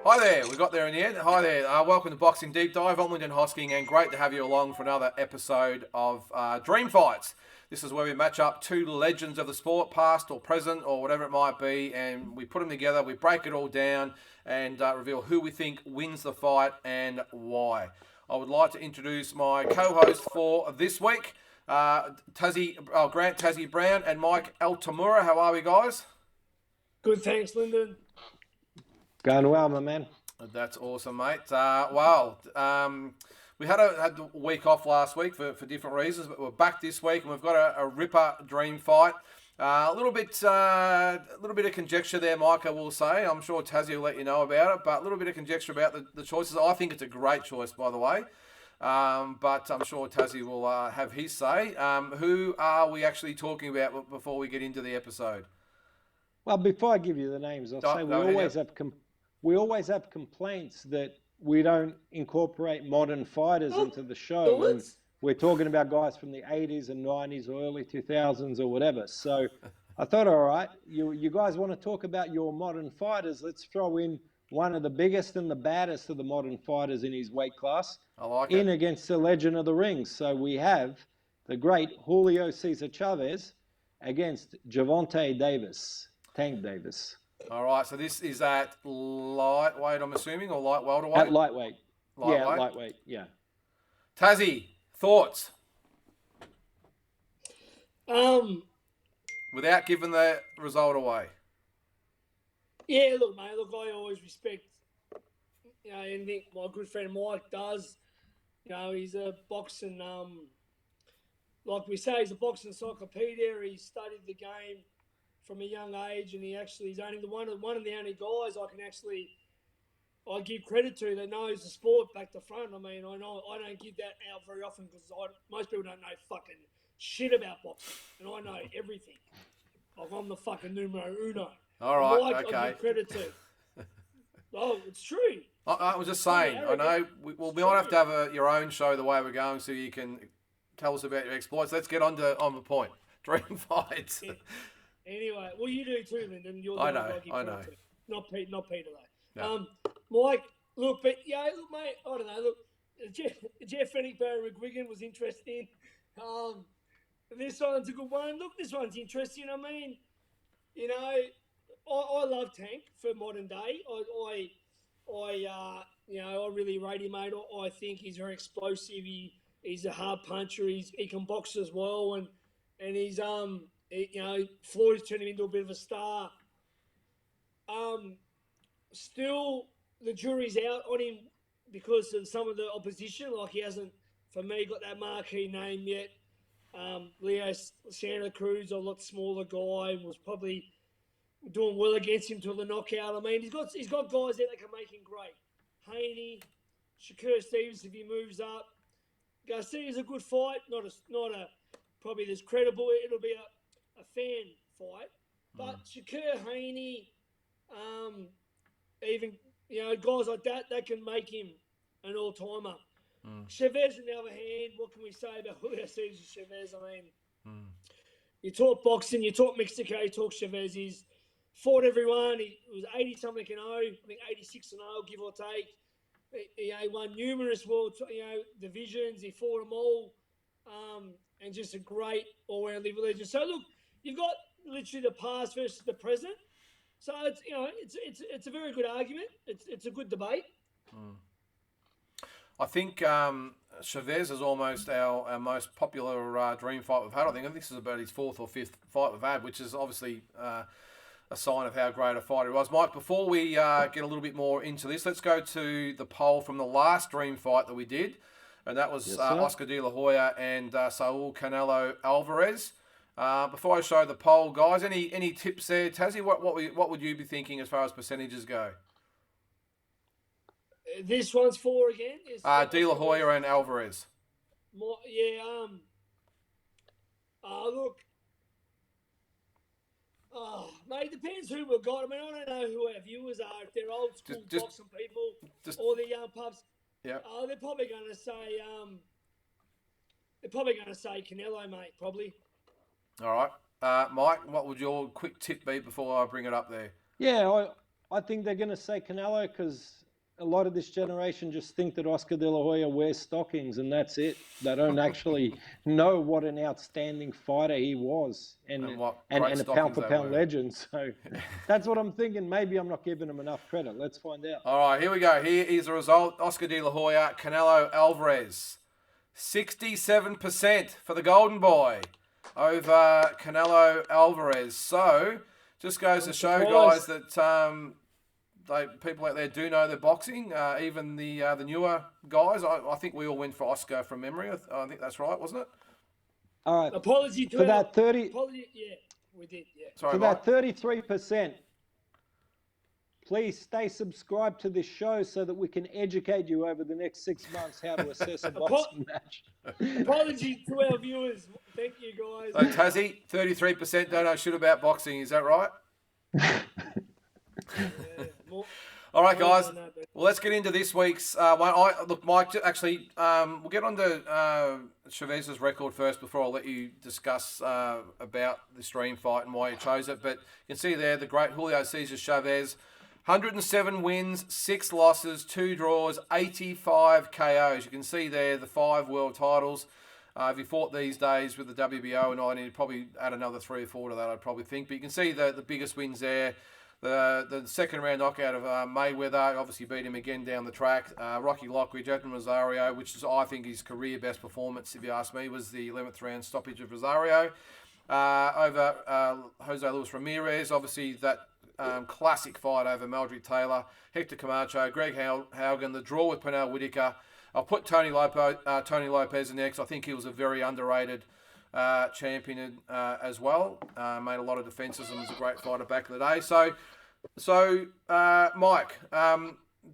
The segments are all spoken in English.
Hi there, we got there in the end. Hi there, welcome to Boxing Deep Dive. I'm Lyndon Hosking, and great to have you along for another episode of Dream Fights. This is where we match up two legends of the sport, past or present or whatever it might be, and we put them together, we break it all down, and reveal who we think wins the fight and why. I would like to introduce my co-host for this week, Grant Tassie Brown and Mike Altamura. How are we, guys? Good, thanks, Lyndon. Going well, my man. That's awesome, mate. We had a week off last week for different reasons, but we're back this week and we've got a ripper dream fight. A little bit of conjecture there, Mike, I will say. I'm sure Tassie will let you know about it, but a little bit of conjecture about the choices. I think it's a great choice, by the way. But I'm sure Tassie will have his say. Who are we actually talking about before we get into the episode? Well, before I give you the names, I'll say we always have complaints that we don't incorporate modern fighters into the show. And we're talking about guys from the 80s and 90s or early 2000s or whatever. So I thought, all right, you guys want to talk about your modern fighters? Let's throw in one of the biggest and the baddest of the modern fighters in his weight class against the legend of the ring. So we have the great Julio Cesar Chavez against Gervonta Davis, Tank Davis. All right, so this is at lightweight, I'm assuming, or light welterweight? At lightweight. Lightweight, yeah. Tassie, thoughts? Without giving the result away. Yeah, look, mate, I always respect, anything my good friend Mike does. He's a boxing, like we say, he's a boxing encyclopedia. He studied the game from a young age, and he's only one of the only guys I give credit to that knows the sport back to front. I mean, I don't give that out very often because most people don't know fucking shit about boxing, and I know everything. Like I'm the fucking numero uno. All right, Mike, okay. I give credit to. Oh, it's true. I was just saying. I know we might have to have your own show the way we're going, so you can tell us about your exploits. Let's get on the point. Dream fights. Yeah. Anyway, well, you do too, Lyndon. I know. Not Peter though. No. Mike, look, mate. I don't know. Look, Jeff Fennick, Barry McGuigan was interesting. This one's a good one. Look, this one's interesting. I mean, I love Tank for modern day. I really rate him, mate. I think he's very explosive. He's a hard puncher. He can box as well, and he's Floyd's turned him into a bit of a star. Still, the jury's out on him because of some of the opposition. Like he hasn't, for me, got that marquee name yet. Leo Santa Cruz, a lot smaller guy, was probably doing well against him till the knockout. I mean, he's got guys there that can make him great. Haney, Shakur Stevens, if he moves up. Garcia's a good fight, not a probably as credible. It'll be a fan fight, but Shakur, Haney, even guys like that can make him an all-timer. Chavez, on the other hand, what can we say about Julio Cesar Chavez? I mean, you talk boxing, you talk Mexico, you talk Chavez. He's fought everyone. He was 80-something and 0, I think 86 and 0, give or take. He won numerous world divisions. He fought them all, and just a great all-round legend. So look, you've got literally the past versus the present. So it's a very good argument. It's a good debate. I think Chavez is almost our most popular dream fight we've had. I think this is about his fourth or fifth fight we've had, which is obviously a sign of how great a fighter he was. Mike, before we get a little bit more into this, let's go to the poll from the last dream fight that we did, and that was Oscar De La Hoya and Saul Canelo Alvarez. Before I show the poll, guys, any tips there, Tassie? What would you be thinking as far as percentages go? This one's for again? De La Hoya and Alvarez. Look, mate, it depends who we've got. I mean, I don't know who our viewers are. If they're old school boxing people or the young pups. Yeah. They're probably going to say Canelo, mate. Probably. All right, Mike. What would your quick tip be before I bring it up there? Yeah, I think they're going to say Canelo because a lot of this generation just think that Oscar De La Hoya wears stockings and that's it. They don't actually know what an outstanding fighter he was and a pound-for-pound legend. So that's what I'm thinking. Maybe I'm not giving him enough credit. Let's find out. All right, here we go. Here is the result. Oscar De La Hoya, Canelo Alvarez. 67% for the Golden Boy over Canelo Alvarez. So, just goes to show, guys, that people out there do know their boxing. Even the newer guys. I think we all went for Oscar from memory. I think that's right, wasn't it? All right. Apology to for that 30. Yeah, we did. Yeah. Sorry, for Mike. that 33%. Please stay subscribed to this show so that we can educate you over the next 6 months how to assess a boxing match. Apology to our viewers. Thank you, guys. So, Tassie, 33% don't know shit about boxing. Is that right? All right, guys. Well, let's get into this week's one. Look, Mike, actually, we'll get on to Chavez's record first before I let you discuss about the stream fight and why you chose it. But you can see there the great Julio Cesar Chavez, 107 wins, 6 losses, 2 draws, 85 KOs. You can see there the 5 world titles. If he fought these days with the WBO and all, he'd probably add another 3 or 4 to that, I'd probably think. But you can see the biggest wins there. The second round knockout of Mayweather, obviously beat him again down the track. Rocky Lockridge, Edmund Rosario, which is, I think, his career best performance, if you ask me, was the 11th round stoppage of Rosario. Over Jose Luis Ramirez, obviously that classic fight over Meldrick Taylor. Hector Camacho, Greg Haugen, the draw with Pernell Whitaker. I'll put Tony Lopez in next. I think he was a very underrated champion as well. Made a lot of defences and was a great fighter back in the day. So Mike,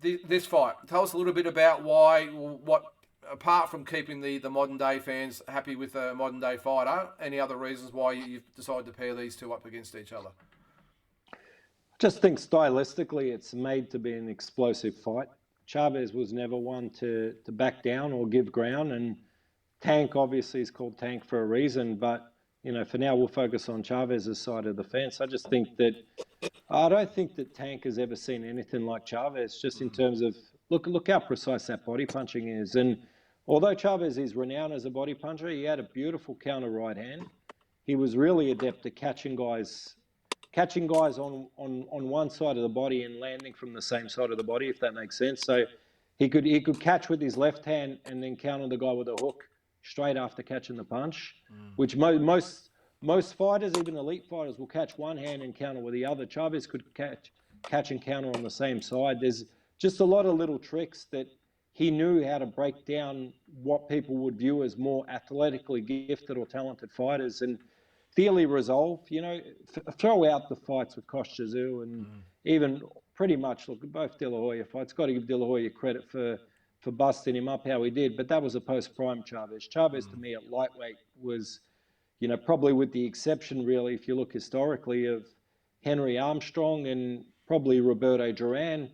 this fight, tell us a little bit about what apart from keeping the modern day fans happy with a modern day fighter, any other reasons why you've decided to pair these two up against each other? I just think stylistically it's made to be an explosive fight. Chavez was never one to back down or give ground, and Tank obviously is called Tank for a reason, but for now we'll focus on Chavez's side of the fence. I don't think that Tank has ever seen anything like Chavez, just in terms of look how precise that body punching is. And although Chavez is renowned as a body puncher, he had a beautiful counter right hand. He was really adept at catching guys on one side of the body and landing from the same side of the body, if that makes sense. So he could catch with his left hand and then counter the guy with a hook straight after catching the punch, which most fighters, even elite fighters, will catch one hand and counter with the other. Chavez could catch and counter on the same side. There's just a lot of little tricks that he knew how to break down what people would view as more athletically gifted or talented fighters, and fairly resolve. Throw out the fights with Kostya and even pretty much, look, both De La Hoya fights. Got to give De La Hoya credit for busting him up how he did, but that was a post-prime Chavez. Chavez, to me, at lightweight was, probably with the exception, really, if you look historically, of Henry Armstrong and probably Roberto Duran,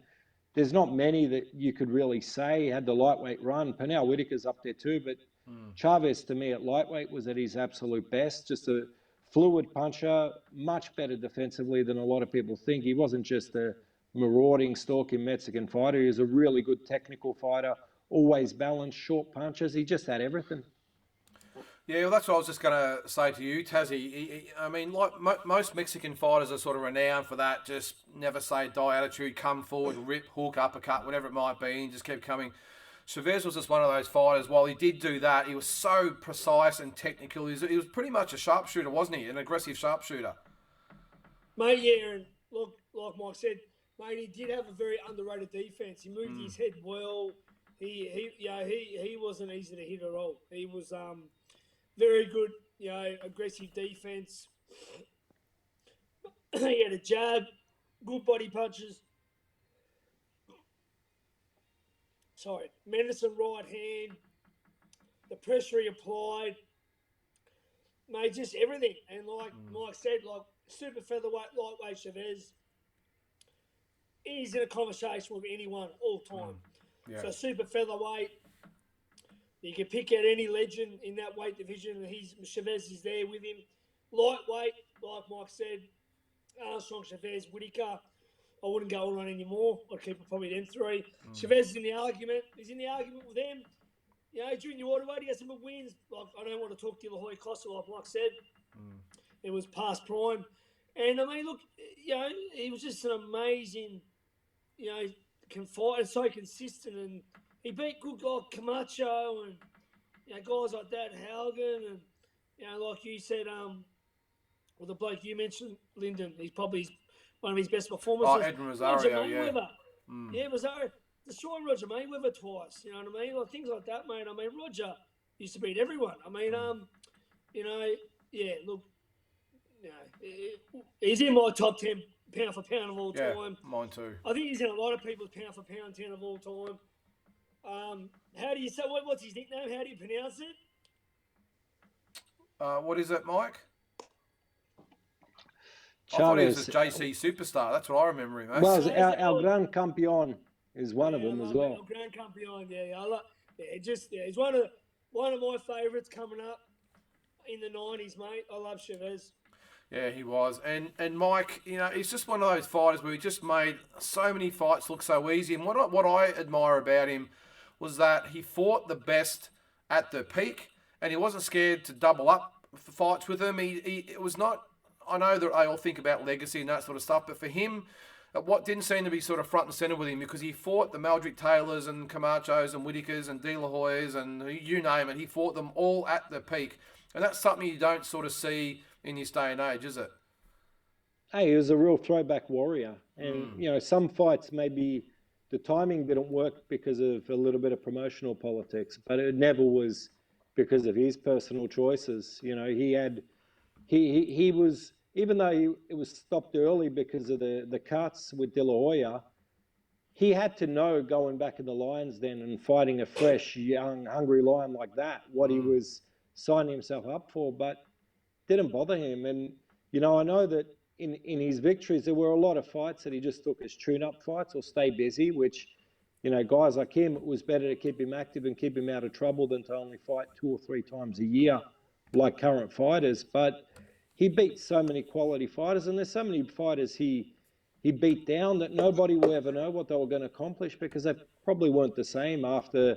there's not many that you could really say had the lightweight run. Pernell Whitaker's up there too, but Chavez, to me, at lightweight was at his absolute best. Just a fluid puncher, much better defensively than a lot of people think. He wasn't just a marauding, stalking Mexican fighter. He was a really good technical fighter, always balanced, short punches. He just had everything. Yeah, well, that's what I was just going to say to you, Tassie. I mean, like most Mexican fighters are sort of renowned for that, just never say die attitude, come forward, rip, hook, uppercut, whatever it might be, and just keep coming. Chavez was just one of those fighters. While he did do that, he was so precise and technical. He was pretty much a sharpshooter, wasn't he? An aggressive sharpshooter. Mate, yeah, and look, like Mike said, mate, he did have a very underrated defense. He moved his head well. He wasn't easy to hit at all. He was very good, aggressive defense. He had a jab, good body punches. Menacing right hand, the pressure he applied, mate, just everything. And like Mike said, like super featherweight, lightweight Chavez, he's in a conversation with anyone all time. Yeah. So super featherweight, you can pick out any legend in that weight division, and Chavez is there with him. Lightweight, like Mike said, Armstrong, Chavez, Whitaker. I wouldn't go on anymore. I'd keep it probably them three. Chavez is in the argument. He's in the argument with them. You know, junior waterweight, he has some good wins. Like, I don't want to talk De La Hoya Costa, like Mike said. It was past prime. And, I mean, look, you know, he was just an amazing, you know, fighter, so consistent. And he beat good guys, Camacho and, you know, guys like that, Haugen. And, you know, like you said, well, the bloke you mentioned, Lyndon, he's probably one of his best performances. Oh, Edwin Rosario, Yeah, Rosario. Destroyed Roger Mayweather twice, you know what I mean? Like, things like that, mate. I mean, Roger used to beat everyone. I mean, you know, yeah, look, you know, he's in my top 10 pound for pound of all time. Mine too. I think he's in a lot of people's pound for pound 10 of all time. How do you say, what's his nickname? How do you pronounce it? What is it, Mike? Chavez. I thought he was a JC superstar. That's what I remember him as. Well, El Gran Campeón is one of them as well. El Gran Campeón, he's one of my favourites coming up in the 90s, mate. I love Chavez. Yeah, he was. And Mike, you know, he's just one of those fighters where he just made so many fights look so easy. And what I admire about him was that he fought the best at the peak, and he wasn't scared to double up for fights with him. It was not. I know that they all think about legacy and that sort of stuff, but for him, what didn't seem to be sort of front and centre with him, because he fought the Meldrick Taylors and Camachos and Whitakers and De La Hoyas and you name it. He fought them all at the peak. And that's something you don't sort of see in this day and age, is it? Hey, he was a real throwback warrior. And, you know, some fights maybe the timing didn't work because of a little bit of promotional politics, but it never was because of his personal choices. You know, he was, even though it was stopped early because of the cuts with De La Hoya, he had to know going back in the Lions then and fighting a fresh, young, hungry lion like that, what he was signing himself up for, but didn't bother him. And, you know, I know that in his victories, there were a lot of fights that he just took as tune-up fights or stay busy, which, you know, guys like him, it was better to keep him active and keep him out of trouble than to only fight 2 or 3 times a year like current fighters. But he beat so many quality fighters, and there's so many fighters he beat down that nobody will ever know what they were going to accomplish, because they probably weren't the same after,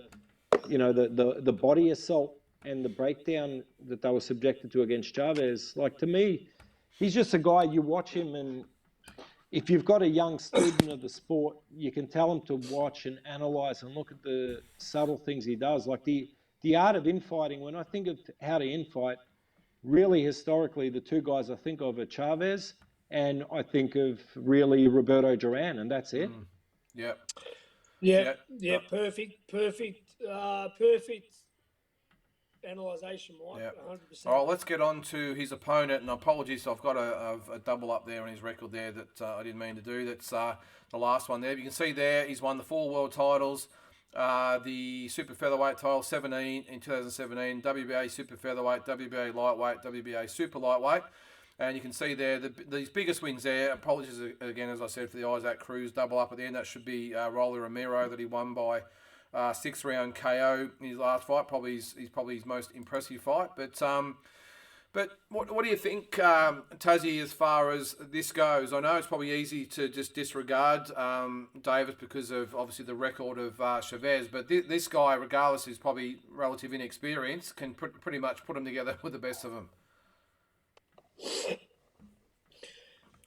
you know, the body assault and the breakdown that they were subjected to against Chavez. Like, to me, he's just a guy, you watch him, and if you've got a young student of the sport, you can tell him to watch and analyze and look at the subtle things he does. Like the art of infighting, when I think of how to infight, really historically, the two guys I think of are Chavez and I think of really Roberto Duran, and that's it. Yeah. Perfect analysation, Mike. Yep. 100%. All right, let's get on to his opponent. And apologies, I've got a double up there on his record there that I didn't mean to do. That's the last one there. But you can see there he's won the 4 world titles. The super featherweight title 17 in 2017, WBA super featherweight, WBA lightweight, WBA super lightweight. And you can see there these biggest wins there. Apologies again, as I said, for the Isaac Cruz double up at the end. That should be Rolly Romero that he won by 6-round KO in his last fight. He's probably his most impressive fight. But what do you think, Tazzy, as far as this goes? I know it's probably easy to just disregard Davis because of obviously the record of Chavez, but this guy, regardless, is probably relative inexperience, can pretty much put him together with the best of them.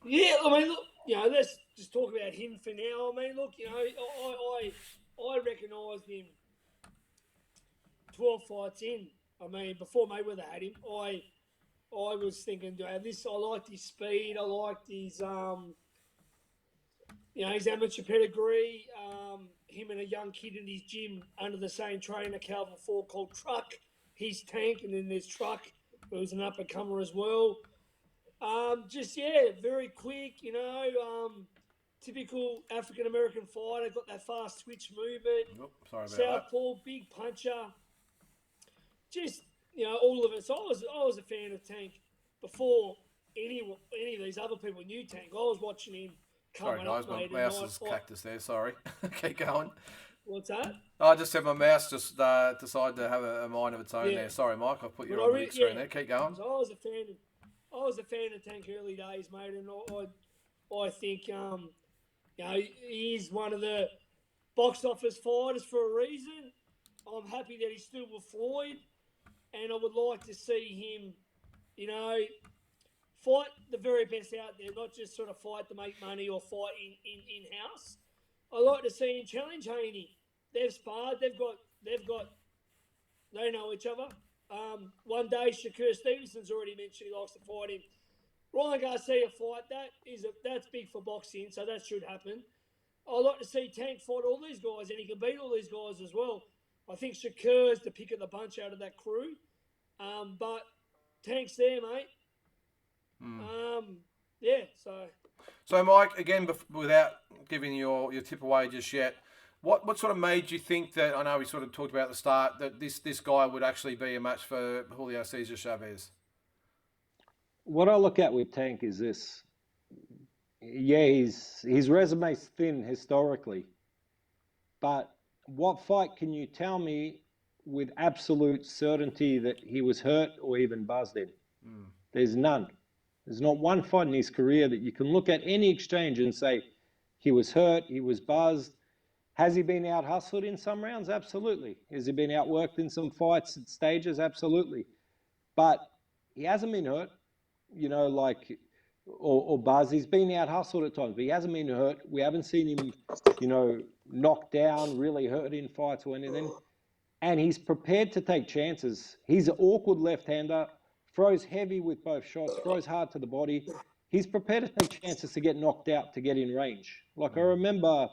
Yeah, I mean, look, you know, let's just talk about him for now. I mean, look, you know, I recognised him 12 fights in. I mean, before Mayweather had him, I was thinking, I liked his speed, I liked his, you know, his amateur pedigree. Him and a young kid in his gym under the same trainer, Calvin Ford, called Truck. He's Tank, and then there's Truck, who's an up-and-comer as well. Very quick, you know, typical African-American fighter, got that fast twitch movement. Southpaw, big puncher. Just, you know, all of it. So I was a fan of Tank before any of these other people knew Tank. I was watching him coming up, mate. My mouse is cactus there, sorry. Keep going. What's that? I just said my mouse just decided to have a mind of its own there. Sorry, Mike, I put you on the big screen there. Keep going. So I was a fan of Tank early days, mate, and I think You know, he is one of the box office fighters for a reason. I'm happy that he's still with Floyd, and I would like to see him, you know, fight the very best out there, not just sort of fight to make money or fight in-house. I like to see him challenge Haney. They've sparred. They know each other. One day, Shakur Stevenson's already mentioned he likes to fight him. Ryan Garcia fight, that's big for boxing, so that should happen. I like to see Tank fight all these guys, and he can beat all these guys as well. I think Shakur's the pick of the bunch out of that crew. But Tank's there, mate. Yeah, so. So, Mike, again, without giving your tip away just yet, what sort of made you think that, I know we sort of talked about at the start, that this guy would actually be a match for Julio Cesar Chavez? What I look at with Tank is this. Yeah, his resume's thin historically, but what fight can you tell me with absolute certainty that he was hurt or even buzzed in? There's none. There's not one fight in his career that you can look at any exchange and say he was hurt, he was buzzed. Has he been out hustled in some rounds? Absolutely. Has he been outworked in some fights at stages? Absolutely. But he hasn't been hurt, you know, like, or buzzed. He's been out hustled at times, but he hasn't been hurt. We haven't seen him, you know, knocked down, really hurt in fights or anything. And he's prepared to take chances. He's an awkward left-hander, throws heavy with both shots, throws hard to the body. He's prepared to take chances to get knocked out, to get in range. Like, I remember I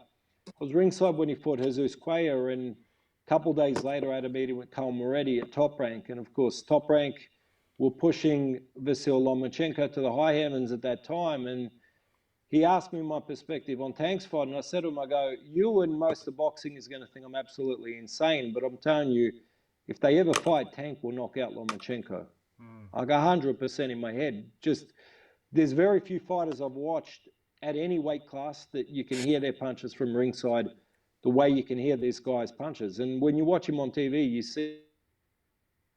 was ringside when he fought Jesus Cuellar, and a couple of days later I had a meeting with Carl Moretti at Top Rank. And of course, Top Rank were pushing Vasyl Lomachenko to the high heavens at that time. And he asked me my perspective on Tank's fight, and I said to him, I go, you and most of boxing is going to think I'm absolutely insane, but I'm telling you, if they ever fight, Tank will knock out Lomachenko. I go 100% in my head. Just, there's very few fighters I've watched at any weight class that you can hear their punches from ringside the way you can hear this guy's punches. And when you watch him on TV, you see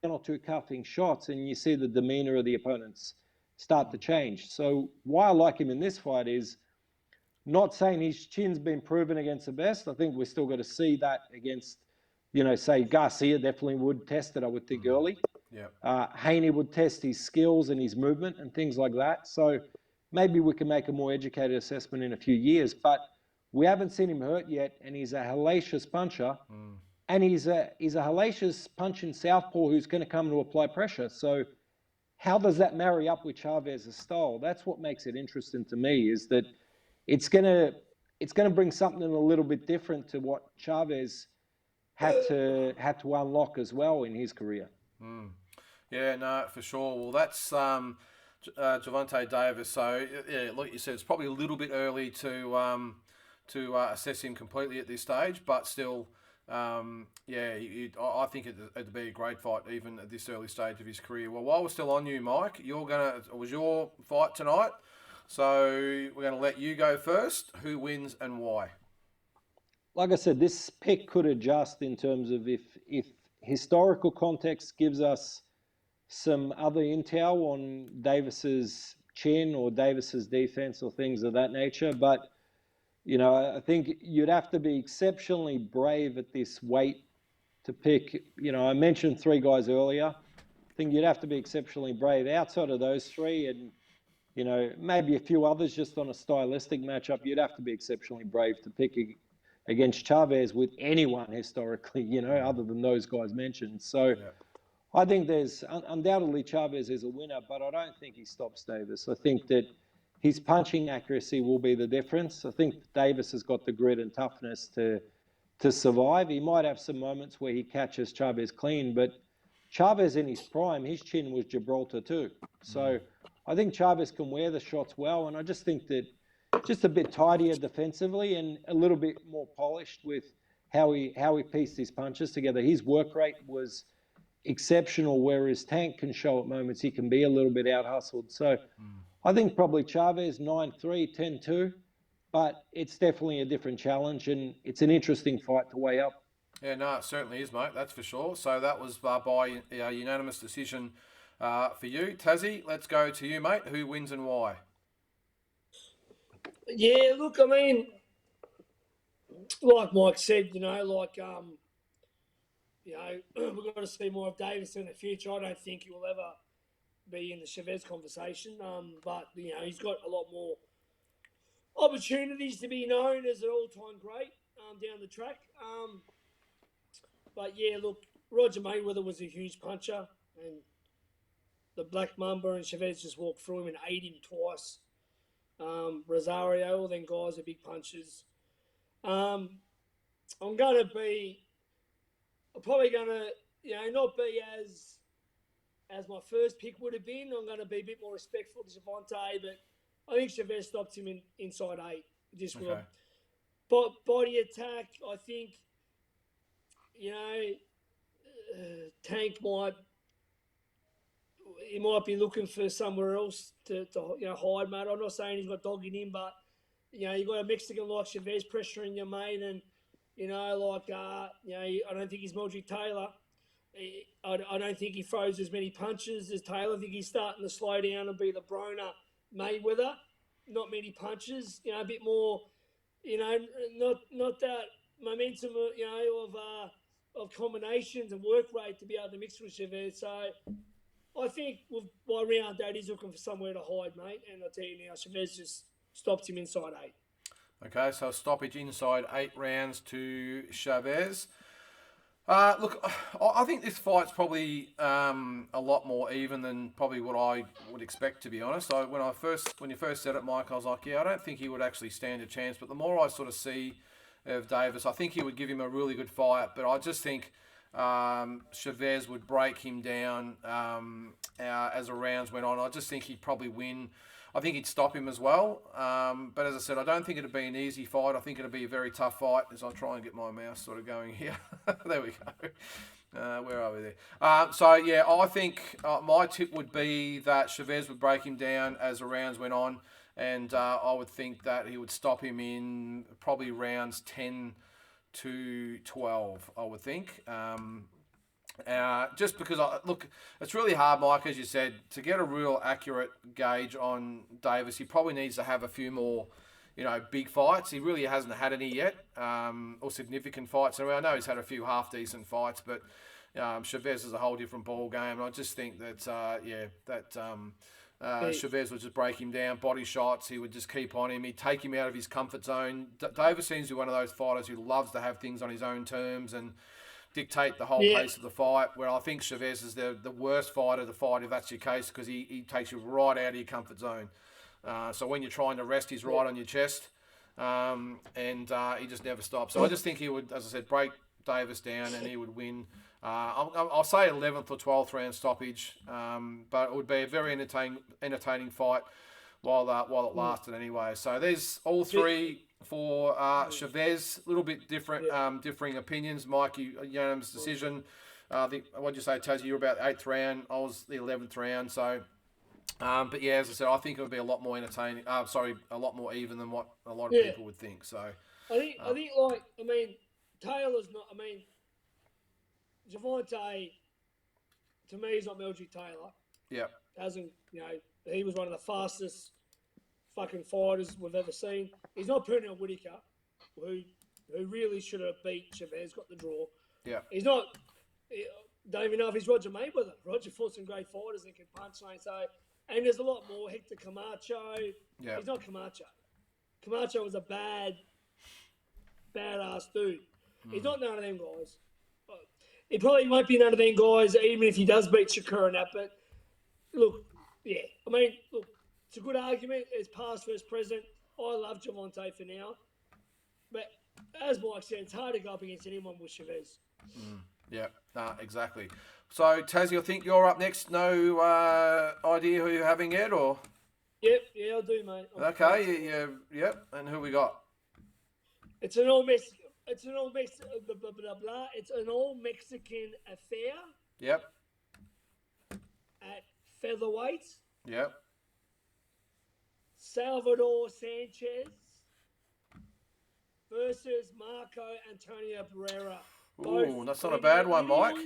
one or two cuffing shots and you see the demeanor of the opponents start to change. So why I like him in this fight is not saying his chin's been proven against the best. I think we're still got to see that against, you know, say Garcia definitely would test it, I would think, early. Yeah. Haney would test his skills and his movement and things like that. So maybe we can make a more educated assessment in a few years. But we haven't seen him hurt yet, and he's a hellacious puncher. And he's a hellacious punching southpaw who's going to come to apply pressure. So how does that marry up with Chavez's style? That's what makes it interesting to me, is that it's going to bring something a little bit different to what Chavez had to unlock as well in his career. Yeah, no, for sure. Well, that's Gervonta Davis. So, yeah, like you said, it's probably a little bit early to assess him completely at this stage, but still, I think it'd be a great fight even at this early stage of his career. Well, while we're still on you, Mike, it was your fight tonight, so we're gonna let you go first. Who wins and why? Like I said, this pick could adjust in terms of if historical context gives us some other intel on Davis's chin or Davis's defense or things of that nature. But, you know, I think you'd have to be exceptionally brave at this weight to pick. You know, I mentioned three guys earlier. I think you'd have to be exceptionally brave outside of those three, and, you know, maybe a few others just on a stylistic matchup. You'd have to be exceptionally brave to pick against Chavez with anyone historically, you know, other than those guys mentioned. So I think there's undoubtedly Chavez is a winner, but I don't think he stops Davis. I think that his punching accuracy will be the difference. I think Davis has got the grit and toughness to survive. He might have some moments where he catches Chavez clean, but Chavez in his prime, his chin was Gibraltar too. So I think Chavez can wear the shots well, and I just think that just a bit tidier defensively and a little bit more polished with how he pieced his punches together. His work rate was exceptional, whereas Tank can show at moments he can be a little bit out-hustled. So I think probably Chavez 9-3, 10-2, but it's definitely a different challenge, and it's an interesting fight to weigh up. Yeah, no, it certainly is, mate. That's for sure. So that was by unanimous decision for you. Tassie, let's go to you, mate. Who wins and why? Yeah, look, I mean, like Mike said, we've got to see more of Davis in the future. I don't think he will ever be in the Chavez conversation, but he's got a lot more opportunities to be known as an all-time great down the track. But yeah, look, Roger Mayweather was a huge puncher, and the Black Mamba and Chavez just walked through him and ate him twice. Rosario, all them guys are big punchers. I'm probably going to, not be as my first pick would have been. I'm going to be a bit more respectful to Gervonta, but I think Chavez stopped him inside 8. Just with a body attack. I think, Tank might be looking for somewhere else to hide, mate. I'm not saying he's got dog in him, but you got a Mexican like Chavez pressuring your mate, and I don't think he's Mildred Taylor. I don't think he throws as many punches as Taylor. I think he's starting to slow down and be the Broner Mayweather. Not many punches, a bit more, not that momentum, of combinations and work rate to be able to mix with Chavez. So I think by round 8, he's looking for somewhere to hide, mate. And I'll tell you now, Chavez just stopped him inside 8. Okay, so stoppage inside 8 rounds to Chavez. Look, I think this fight's probably a lot more even than probably what I would expect, to be honest. When you first said it, Mike, I was like, I don't think he would actually stand a chance. But the more I sort of see of Davis, I think he would give him a really good fight. But I just think Chavez would break him down as the rounds went on. I just think he'd probably win. I think he'd stop him as well. But as I said, I don't think it'd be an easy fight. I think it'd be a very tough fight, as I try and get my mouse sort of going here. There we go. Where are we there? I think my tip would be that Chavez would break him down as the rounds went on. And I would think that he would stop him in probably rounds 10 to 12, I would think. Just because, look, it's really hard, Mike, as you said, to get a real accurate gauge on Davis. He probably needs to have a few more, big fights. He really hasn't had any yet, or significant fights. And I know he's had a few half-decent fights, but Chavez is a whole different ball game. And I just think that, Chavez would just break him down, body shots. He would just keep on him. He'd take him out of his comfort zone. Davis seems to be one of those fighters who loves to have things on his own terms and dictate the whole pace of the fight, where I think Chavez is the worst fighter to fight if that's your case, because he takes you right out of your comfort zone. So when you're trying to rest, he's right on your chest, and he just never stops. So I just think he would, as I said, break Davis down and he would win. I'll say 11th or 12th round stoppage, but it would be a very entertaining fight while it lasted anyway. So there's all three for Chavez. A little bit different, differing opinions. Mike, unanimous decision. I think, what did you say, Tazzy? You were about the 8th round. I was the 11th round. So, but yeah, as I said, I think it would be a lot more entertaining. A lot more even than what a lot of people would think. So, I think, Taylor's not. Gervonta, to me, is not Mildred Taylor. Yeah. He was one of the fastest fucking fighters we've ever seen. He's not Pernell Whitaker, who really should have beat Chavez, got the draw. Yeah. He's not. Don't even know if he's Roger Mayweather. Roger fought some great fighters and can punch. And there's a lot more. Hector Camacho. Yeah. He's not Camacho. Camacho was a badass dude. He's not none of them guys. He probably won't be none of them guys, even if he does beat Shakur and that. But look, it's a good argument. It's past versus present. I love Gervonta for now. But as Mike said, it's hard to go up against anyone with Chavez. Yeah, exactly. So, Tazzy, I think you're up next. No idea who you're having yet, or? Yep, I'll do, mate. Okay, yep. And who we got? It's an all Mexican. It's an all Mexican. It's an all Mexican affair. Yep. At featherweight. Yep. Salvador Sanchez versus Marco Antonio Pereira. Ooh, that's not a bad one, Mike.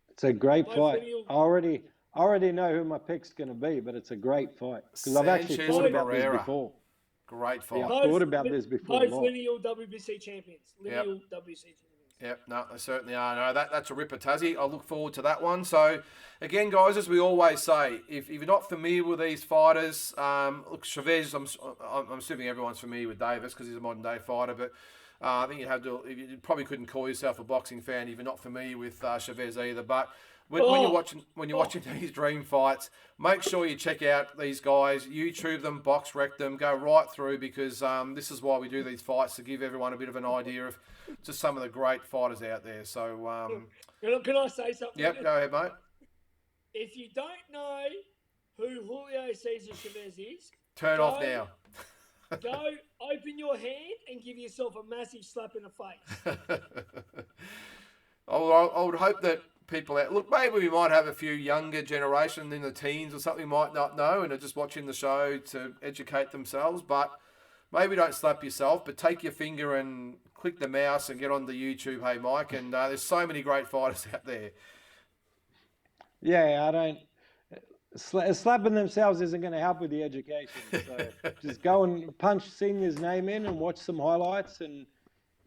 It's a great fight. I already know who my pick's going to be, but it's a great fight because I've actually thought about this before. Great fight. Yeah, I thought about this before. Both lineal WBC champions. Lineal WBC champions. Yep, no, they certainly are. No, that's a ripper, Tassie. I look forward to that one. So, again, guys, as we always say, if you're not familiar with these fighters, look, Chavez, I'm assuming everyone's familiar with Davis because he's a modern-day fighter, but I think you probably couldn't call yourself a boxing fan if you're not familiar with Chavez either. But when you're watching these dream fights, make sure you check out these guys, YouTube them, box rec them, go right through because this is why we do these fights, to give everyone a bit of an idea of just some of the great fighters out there. So, can I say something? Yep, go ahead, mate. If you don't know who Julio CESAR Chavez is, turn off now. Go open your hand and give yourself a massive slap in the face. I would hope that people out, look, maybe we might have a few younger generation in the teens or something might not know and are just watching the show to educate themselves, but maybe don't slap yourself, but take your finger and click the mouse and get on the YouTube, hey Mike, and there's so many great fighters out there. Yeah, I don't. Slapping themselves isn't going to help with the education. So just go and punch Senior's name in and watch some highlights and,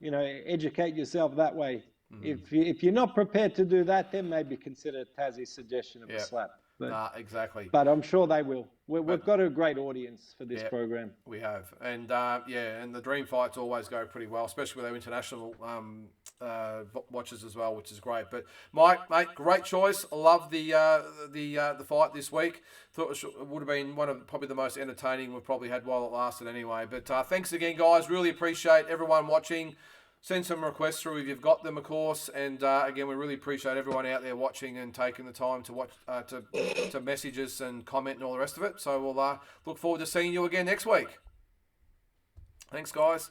educate yourself that way. If you're not prepared to do that, then maybe consider Tassie's suggestion of a slap. But, exactly. But I'm sure they will. We've got a great audience for this program. We have. And, and the dream fights always go pretty well, especially with our international watches as well, which is great. But, Mike, mate, great choice. I love the fight this week. Thought it would have been one of probably the most entertaining we've probably had while it lasted anyway. But thanks again, guys. Really appreciate everyone watching. Send some requests through if you've got them, of course. And again, we really appreciate everyone out there watching and taking the time to watch, to message us and comment and all the rest of it. So we'll look forward to seeing you again next week. Thanks, guys.